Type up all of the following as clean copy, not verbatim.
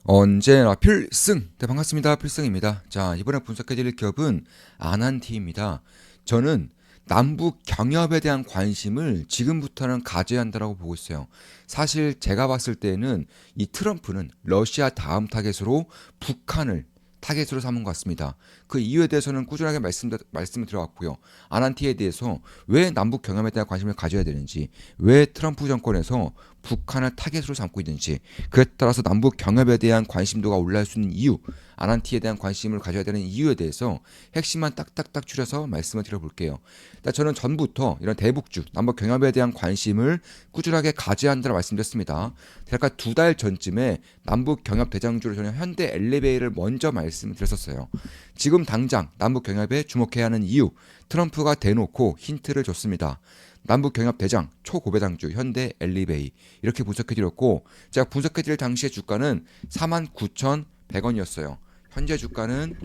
언제나 필승! 네, 반갑습니다. 필승입니다. 자, 이번에 분석해드릴 기업은 아난티입니다. 저는 남북 경협에 대한 관심을 지금부터는 가져야 한다고 보고 있어요. 사실 제가 봤을 때는 이 트럼프는 러시아 다음 타겟으로 북한을 타겟으로 삼은 것 같습니다. 그 이유에 대해서는 꾸준하게 말씀을 드려왔고요. 아난티에 대해서 왜 남북 경협에 대한 관심을 가져야 되는지, 왜 트럼프 정권에서 북한을 타겟으로 삼고 있는지, 그에 따라서 남북 경협에 대한 관심도가 올라갈 수 있는 이유, 아난티에 대한 관심을 가져야 되는 이유에 대해서 핵심만 딱딱딱 추려서 말씀을 드려볼게요. 일단 저는 전부터 이런 대북주, 남북 경협에 대한 관심을 꾸준하게 가져야 한다고 말씀드렸습니다. 제가 2달 전쯤에 남북 경협 대장주로 저는 현대 엘리베이를 먼저 말씀을 드렸었어요. 지금 당장 남북 경협에 주목해야 하는 이유, 트럼프가 대놓고 힌트를 줬습니다. 남북 경협 대장 초고배당주 현대 엘리베이 이렇게 분석해드렸고, 제가 분석해드릴 당시의 주가는 49,100원이었어요. 현재 주가는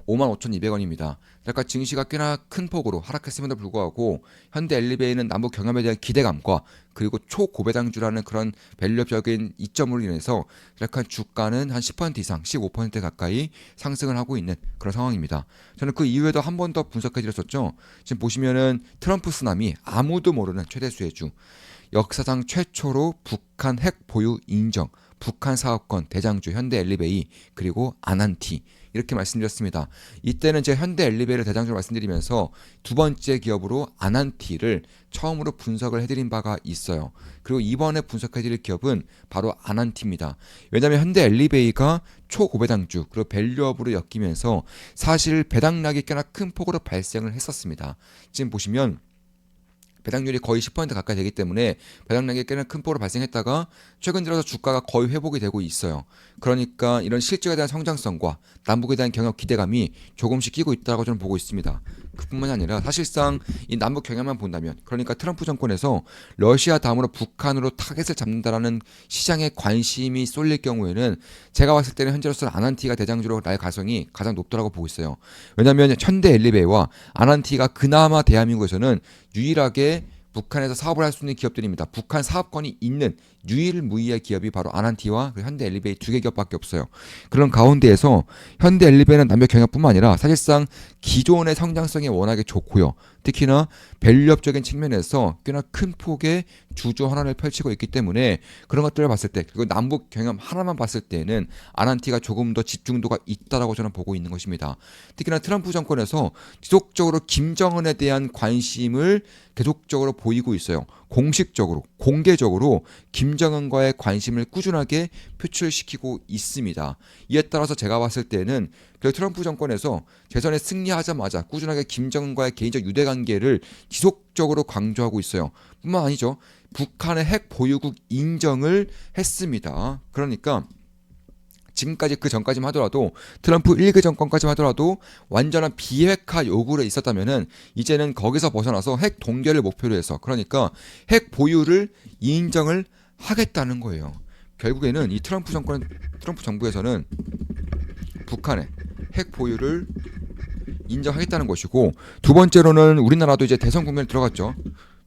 55,200원입니다. 그러니까 증시가 꽤나 큰 폭으로 하락했음에도 불구하고 현대 엘리베이는 남북 경협에 대한 기대감과 그리고 초고배당주라는 그런 밸류업적인 이점으로 인해서 약간 주가는 한 10% 이상, 15% 가까이 상승을 하고 있는 그런 상황입니다. 저는 그 이후에도 한 번 더 분석해 드렸었죠. 지금 보시면은 트럼프 쓰나미 아무도 모르는 최대 수혜주, 역사상 최초로 북한 핵 보유 인정, 북한 사업권 대장주 현대 엘리베이 그리고 아난티 이렇게 말씀드렸습니다. 이때는 제가 현대 엘리베이를 대장주로 말씀드리면서 두 번째 기업으로 아난티를 처음으로 분석을 해드린 바가 있어요. 그리고 이번에 분석해드릴 기업은 바로 아난티입니다. 왜냐하면 현대 엘리베이가 초고배당주 그리고 밸류업으로 엮이면서 사실 배당락이 꽤나 큰 폭으로 발생을 했었습니다. 지금 보시면 배당률이 거의 10% 가까이 되기 때문에 배당량이 꽤나 큰 폭으로 발생했다가 최근 들어서 주가가 거의 회복이 되고 있어요. 그러니까 이런 실적에 대한 성장성과 남북에 대한 경협 기대감이 조금씩 끼고 있다고 저는 보고 있습니다. 그뿐만이 아니라 사실상 이 남북 경협만 본다면, 그러니까 트럼프 정권에서 러시아 다음으로 북한으로 타겟을 잡는다라는 시장의 관심이 쏠릴 경우에는 제가 봤을 때는 현재로서는 아난티가 대장주로 날 가능성이 가장 높다고 보고 있어요. 왜냐하면 현대 엘리베이와 아난티가 그나마 대한민국에서는 유일하게 북한에서 사업을 할 수 있는 기업들입니다. 북한 사업권이 있는 유일무이의 기업이 바로 아난티와 현대 엘리베이 두 개 기업밖에 없어요. 그런 가운데에서 현대 엘리베이는 남북 경협뿐만 아니라 사실상 기존의 성장성이 워낙에 좋고요. 특히나 밸류업적인 측면에서 꽤나 큰 폭의 주주 환원을 펼치고 있기 때문에 그런 것들을 봤을 때, 그리고 남북 경협 하나만 봤을 때는 아난티가 조금 더 집중도가 있다라고 저는 보고 있는 것입니다. 특히나 트럼프 정권에서 지속적으로 김정은에 대한 관심을 계속적으로 보이고 있어요. 공식적으로, 공개적으로 김정은과의 관심을 꾸준하게 표출시키고 있습니다. 이에 따라서 제가 봤을 때는 트럼프 정권에서 재선에 승리하자마자 꾸준하게 김정은과의 개인적 유대관계를 지속적으로 강조하고 있어요. 뿐만 아니죠. 북한의 핵 보유국 인정을 했습니다. 그러니까 지금까지 그 전까지만 하더라도 트럼프 1기 정권까지만 하더라도 완전한 비핵화 요구를 있었다면은 이제는 거기서 벗어나서 핵 동결을 목표로 해서, 그러니까 핵 보유를 인정을 하겠다는 거예요. 결국에는 이 트럼프 정부에서는 북한의 핵 보유를 인정하겠다는 것이고, 두 번째로는 우리나라도 이제 대선 국면에 들어갔죠.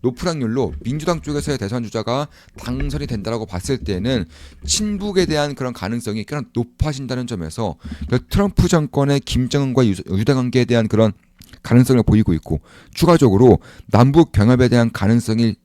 높은 확률로 민주당 쪽에서의 대선 주자가 당선이 된다라고 봤을 때는 친북에 대한 그런 가능성이 꽤나 높아진다는 점에서 트럼프 정권의 김정은과 유대관계에 대한 그런 가능성을 보이고 있고, 추가적으로 남북 경협에 대한 가능성이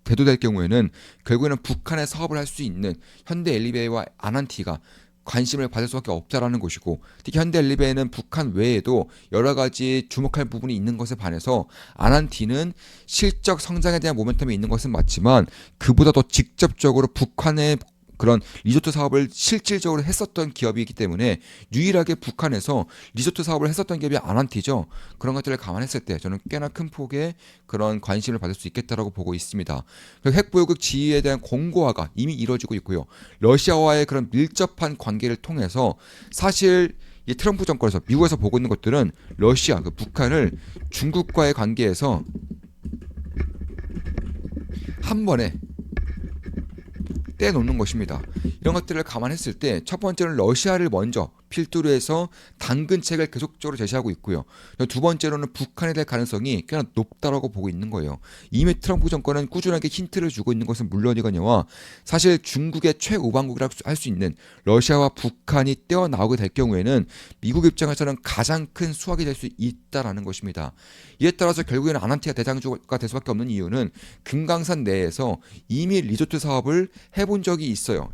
대두될 경우에는 결국에는 북한의 사업을 할 수 있는 현대 엘리베이와 아난티가 관심을 받을 수밖에 없다라는 것이고, 특히 현대 엘리베이는 북한 외에도 여러 가지 주목할 부분이 있는 것에 반해서 아난티는 실적 성장에 대한 모멘텀이 있는 것은 맞지만 그보다 더 직접적으로 북한의 그런 리조트 사업을 실질적으로 했었던 기업이기 때문에 유일하게 북한에서 리조트 사업을 했었던 기업이 아난티죠. 그런 것들을 감안했을 때 저는 꽤나 큰 폭의 그런 관심을 받을 수 있겠다라고 보고 있습니다. 핵보유국 지위에 대한 공고화가 이미 이루어지고 있고요. 러시아와의 그런 밀접한 관계를 통해서 사실 이 트럼프 정권에서 미국에서 보고 있는 것들은 러시아, 북한을 중국과의 관계에서 한 번에 떼놓는 것입니다. 이런 것들을 감안했을 때 첫 번째는 러시아를 먼저 필두로 해서 당근책을 계속적으로 제시하고 있고요. 두 번째로는 북한에 대한 가능성이 꽤나 높다라고 보고 있는 거예요. 이미 트럼프 정권은 꾸준하게 힌트를 주고 있는 것은 물론이거니와 사실 중국의 최우방국이라고 할 수 있는 러시아와 북한이 떼어나오게 될 경우에는 미국 입장에서는 가장 큰 수확이 될 수 있다라는 것입니다. 이에 따라서 결국에는 아난티가 대장주가 될 수밖에 없는 이유는 금강산 내에서 이미 리조트 사업을 해본 적이 있어요.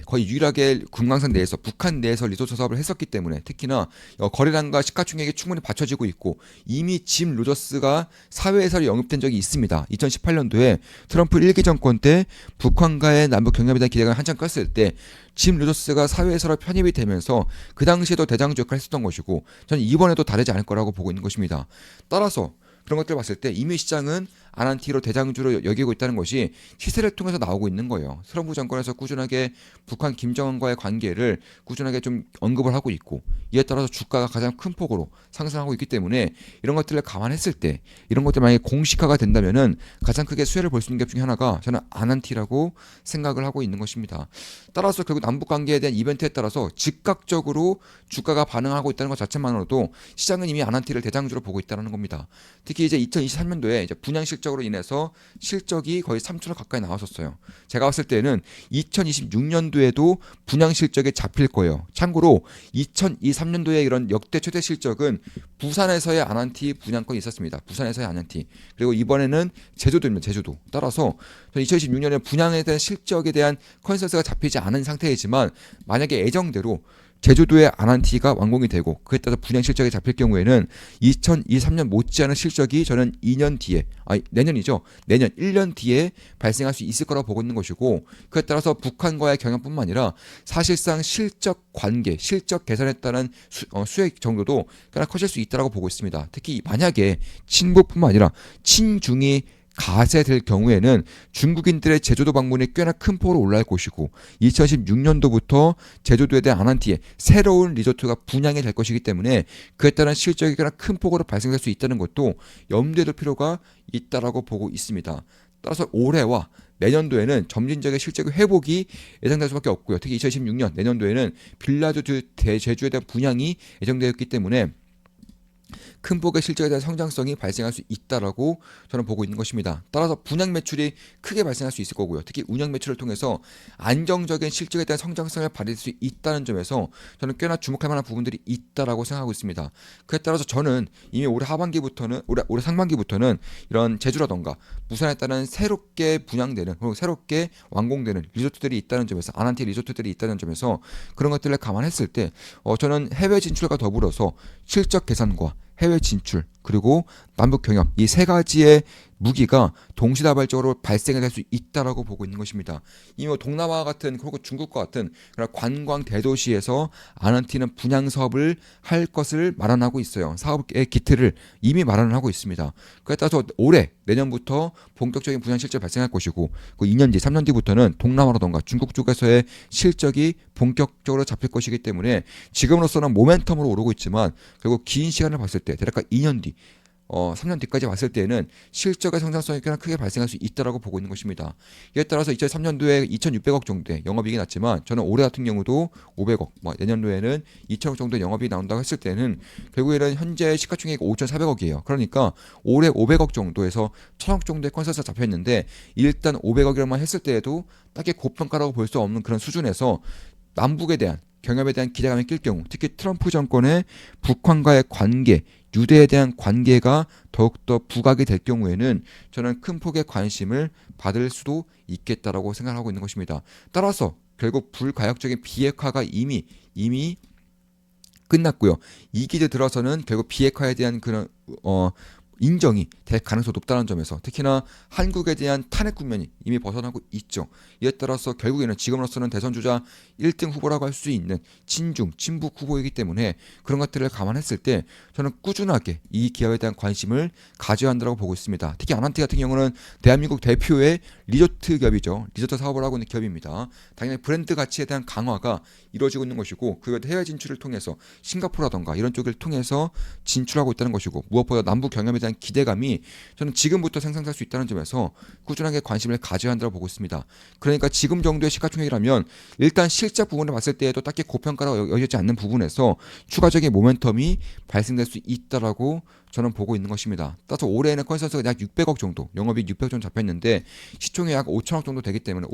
거의 유일하게 금강산 내에서 북한 내에서 리조트 사업을 했었기 때문에 특히나 거래량과 시가총액이 충분히 받쳐지고 있고 이미 짐 로저스가 사회에서 영입된 적이 있습니다. 2018년도에 트럼프 1기 정권 때 북한과의 남북 경협에 대한 기대가 한창 컸을 때 짐 로저스가 사회에서 편입이 되면서 그 당시에도 대장주 역할을 했었던 것이고 저는 이번에도 다르지 않을 거라고 보고 있는 것입니다. 따라서 그런 것들을 봤을 때 이미 시장은 아난티로 대장주로 여기고 있다는 것이 시세를 통해서 나오고 있는 거예요. 트럼프 정권에서 꾸준하게 북한 김정은과의 관계를 꾸준하게 좀 언급을 하고 있고 이에 따라서 주가가 가장 큰 폭으로 상승하고 있기 때문에 이런 것들을 감안했을 때 이런 것들 만약에 공식화가 된다면은 가장 크게 수혜를 볼 수 있는 것 중에 하나가 저는 아난티라고 생각을 하고 있는 것입니다. 따라서 결국 남북 관계에 대한 이벤트에 따라서 즉각적으로 주가가 반응하고 있다는 것 자체만으로도 시장은 이미 아난티를 대장주로 보고 있다는 겁니다. 특히 이제 2023년도에 이제 분양 실적으로 인해서 실적이 거의 3천억 가까이 나왔었어요. 제가 봤을 때는 2026년도에도 분양 실적에 잡힐 거예요. 참고로 2023년도에 이런 역대 최대 실적은 부산에서의 아난티 분양권이 있었습니다. 부산에서의 아난티. 그리고 이번에는 제주도입니다. 제주도. 따라서 2026년에 분양에 대한 실적에 대한 컨센서스가 잡히지 않은 상태이지만 만약에 예정대로 제주도의 아난티가 완공이 되고 그에 따라서 분양 실적이 잡힐 경우에는 2023년 못지않은 실적이 저는 2년 뒤에 내년이죠. 내년 1년 뒤에 발생할 수 있을 거라고 보고 있는 것이고 그에 따라서 북한과의 경협뿐만 아니라 사실상 실적 관계, 실적 개선에 따른 수익 정도도 꽤나 커질 수 있다고 보고 있습니다. 특히 만약에 친북뿐만 아니라 친중이 가세될 경우에는 중국인들의 제주도 방문이 꽤나 큰 폭으로 올라갈 것이고 2016년도부터 제주도에 대한 아난티에 새로운 리조트가 분양이 될 것이기 때문에 그에 따른 실적이 꽤나 큰 폭으로 발생될 수 있다는 것도 염두에 둘 필요가 있다라고 보고 있습니다. 따라서 올해와 내년도에는 점진적인 실적 회복이 예상될 수밖에 없고요. 특히 2016년 내년도에는 빌라주 제주에 대한 분양이 예정되어 있기 때문에 큰 폭의 실적에 대한 성장성이 발생할 수 있다라고 저는 보고 있는 것입니다. 따라서 분양 매출이 크게 발생할 수 있을 거고요. 특히 운영 매출을 통해서 안정적인 실적에 대한 성장성을 발휘할 수 있다는 점에서 저는 꽤나 주목할 만한 부분들이 있다라고 생각하고 있습니다. 그에 따라서 저는 이미 올해 하반기부터는 올해 상반기부터는 이런 제주라던가 부산에 따른 새롭게 분양되는 그리고 새롭게 완공되는 리조트들이 있다는 점에서 아난티 리조트들이 있다는 점에서 그런 것들을 감안했을 때 저는 해외 진출과 더불어서 실적 개선과 해외 진출 그리고 남북 경협 이 세 가지의 무기가 동시다발적으로 발생이 될 수 있다라고 보고 있는 것입니다. 이미 동남아 같은 그리고 중국과 같은 관광 대도시에서 아난티는 분양 사업을 할 것을 마련하고 있어요. 사업의 기틀을 이미 마련을 하고 있습니다. 그에 따라서 올해 내년부터 본격적인 분양 실적이 발생할 것이고 그 2년 뒤, 3년 뒤부터는 동남아라던가 중국 쪽에서의 실적이 본격적으로 잡힐 것이기 때문에 지금으로서는 모멘텀으로 오르고 있지만 결국 긴 시간을 봤을 때 대략 2년 뒤 3년 뒤까지 봤을 때는 실적의 성장성이 꽤나 크게 발생할 수 있다라고 보고 있는 것입니다. 이에 따라서 2003년도에 2,600억 정도의 영업이익이 났지만 저는 올해 같은 경우도 500억, 내년도에는 2,000억 정도의 영업이익이 나온다고 했을 때는 결국에는 현재 시가총액이 5,400억이에요. 그러니까 올해 500억 정도에서 1,000억 정도의 컨센서스가 잡혀 있는데 일단 500억이라만 했을 때에도 딱히 고평가라고 볼 수 없는 그런 수준에서 남북에 대한 경협에 대한 기대감이 낄 경우 특히 트럼프 정권의 북한과의 관계 유대에 대한 관계가 더욱더 부각이 될 경우에는 저는 큰 폭의 관심을 받을 수도 있겠다라고 생각하고 있는 것입니다. 따라서 결국 불가역적인 비핵화가 이미 끝났고요. 2기제 들어서는 결국 비핵화에 대한 그런 인정이 될 가능성이 높다는 점에서 특히나 한국에 대한 탄핵 국면이 이미 벗어나고 있죠. 이에 따라서 결국에는 지금으로서는 대선 주자 1등 후보라고 할 수 있는 친중, 친북 후보이기 때문에 그런 것들을 감안했을 때 저는 꾸준하게 이 기업에 대한 관심을 가져야 한다고 보고 있습니다. 특히 아난티 같은 경우는 대한민국 대표의 리조트 기업이죠. 리조트 사업을 하고 있는 기업입니다. 당연히 브랜드 가치에 대한 강화가 이루어지고 있는 것이고 그 외에 해외 진출을 통해서 싱가포르라던가 이런 쪽을 통해서 진출하고 있다는 것이고 무엇보다 남북 경협에 대한 대한 기대감이 저는 지금부터 생성될 수 있다는 점에서 꾸준하게 관심을 가져야 한다고 보고 있습니다. 그러니까 지금 정도의 시가총액이라면 일단 실적 부분을 봤을 때에도 딱히 고평가라고 여겨지지 않는 부분에서 추가적인 모멘텀이 발생될 수 있다라고 저는 보고 있는 것입니다. 따라서 올해에는 컨센서스가 약 600억 정도, 영업이익 600억 정도 잡혔는데 시총이 약 5천억 정도 되기 때문에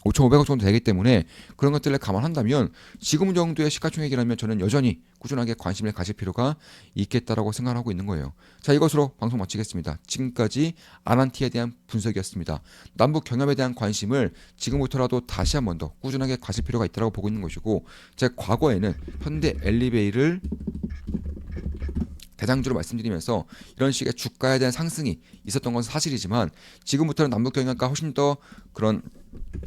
5,500억 정도 되기 때문에 그런 것들을 감안한다면 지금 정도의 시가총액이라면 저는 여전히 꾸준하게 관심을 가질 필요가 있겠다라고 생각하고 있는 거예요. 자, 이것으로 방송 마치겠습니다. 지금까지 아난티에 대한 분석이었습니다. 남북 경협에 대한 관심을 지금부터라도 다시 한 번 더 꾸준하게 가질 필요가 있다고 보고 있는 것이고, 제가 과거에는 현대 엘리베이를 대장주로 말씀드리면서 이런 식의 주가에 대한 상승이 있었던 건 사실이지만 지금부터는 남북 경협과 훨씬 더 그런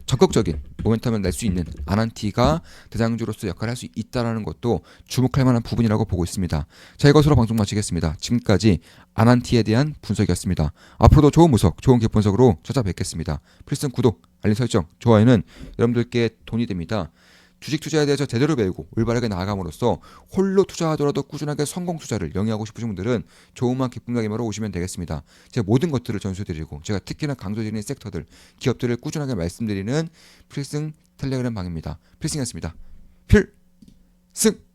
적극적인 모멘텀을 낼 수 있는 아난티가 대장주로서 역할을 할 수 있다는 것도 주목할 만한 부분이라고 보고 있습니다. 자, 이것으로 방송 마치겠습니다. 지금까지 아난티에 대한 분석이었습니다. 앞으로도 좋은 분석, 좋은 분석으로 찾아뵙겠습니다. 필승 구독, 알림 설정, 좋아요는 여러분들께 돈이 됩니다. 주식 투자에 대해서 제대로 배우고 올바르게 나아감으로써 홀로 투자하더라도 꾸준하게 성공 투자를 영위하고 싶으신 분들은 좋은만 기쁨나기마로 오시면 되겠습니다. 제가 모든 것들을 전수드리고 제가 특히나 강조드리는 섹터들, 기업들을 꾸준하게 말씀드리는 필승 텔레그램 방입니다. 필승이었습니다. 필승!